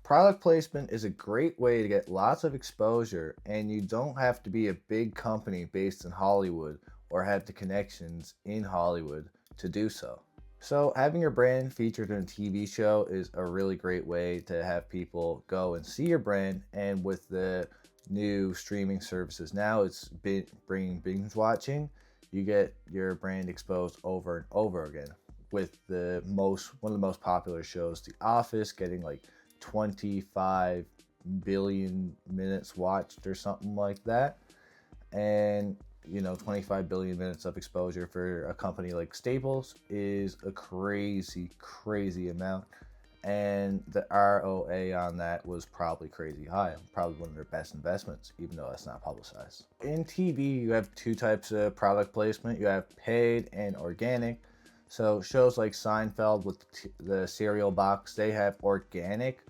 Product placement is a great way to get lots of exposure, and you don't have to be a big company based in Hollywood or have the connections in Hollywood to do so. So, having your brand featured in a TV show is a really great way to have people go and see your brand. And with the new streaming services now, it's been bringing binge watching. You get your brand exposed over and over again. With one of the most popular shows, The Office, getting like 25 billion minutes watched or something like that. And 25 billion minutes of exposure for a company like Staples is a crazy, crazy amount. And the ROA on that was probably crazy high. Probably one of their best investments, even though that's not publicized. In TV, you have two types of product placement. You have paid and organic. So shows like Seinfeld with the cereal box, they have organic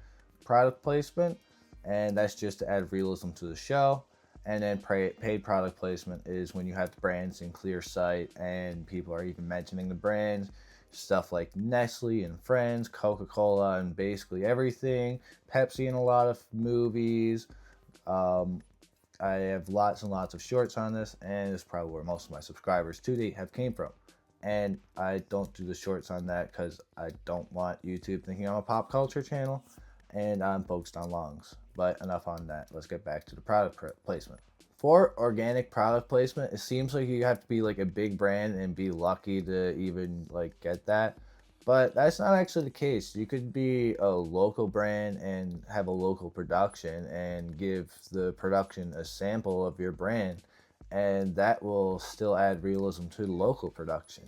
product placement, and that's just to add realism to the show. And then paid product placement is when you have the brands in clear sight and people are even mentioning the brands. Stuff like Nestle and Friends, Coca Cola, and basically everything. Pepsi in a lot of movies. Um, I have lots and lots of shorts on this, and it's probably where most of my subscribers to date have came from. And I don't do the shorts on that because I don't want YouTube thinking I'm a pop culture channel, and I'm focused on longs. But enough on that. Let's get back to the product placement. For organic product placement, it seems like you have to be like a big brand and be lucky to even like get that. But that's not actually the case. You could be a local brand and have a local production and give the production a sample of your brand, and that will still add realism to the local production.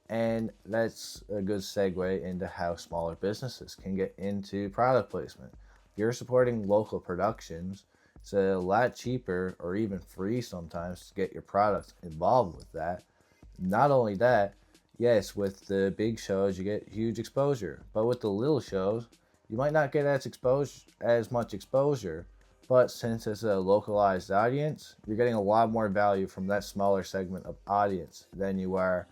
And that's a good segue into how smaller businesses can get into product placement. If you're supporting local productions, it's a lot cheaper or even free sometimes to get your products involved with that. Not only that, yes, with the big shows you get huge exposure, but with the little shows, you might not get as much exposure, but since it's a localized audience, you're getting a lot more value from that smaller segment of audience than you are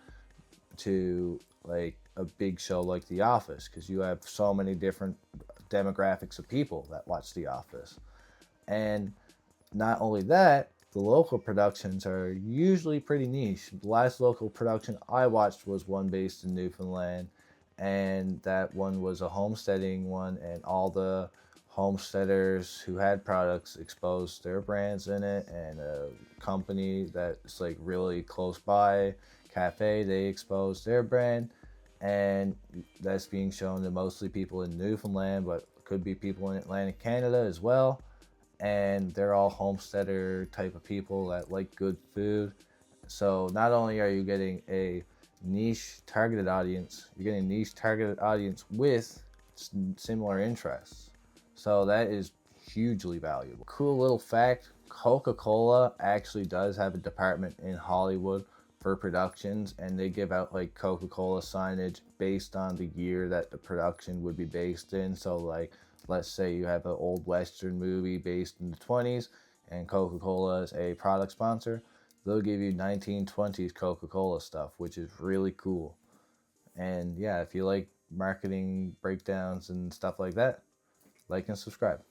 to like a big show like The Office, because you have so many different demographics of people that watch The Office. And not only that, the local productions are usually pretty niche. The last local production I watched was one based in Newfoundland, and that one was a homesteading one, and all the homesteaders who had products exposed their brands in it, and a company that's like really close by, cafe, they exposed their brand, and that's being shown to mostly people in Newfoundland, but could be people in Atlantic Canada as well. And they're all homesteader type of people that like good food. So not only are you getting a niche targeted audience, you're getting a niche targeted audience with similar interests. So that is hugely valuable. Cool little fact, Coca Cola actually does have a department in Hollywood for productions, and they give out like Coca Cola signage based on the year that the production would be based in. So like, let's say you have an old Western movie based in the 20s and Coca Cola is a product sponsor, they'll give you 1920s Coca Cola stuff, which is really cool. And yeah, if you like marketing breakdowns and stuff like that, like and subscribe.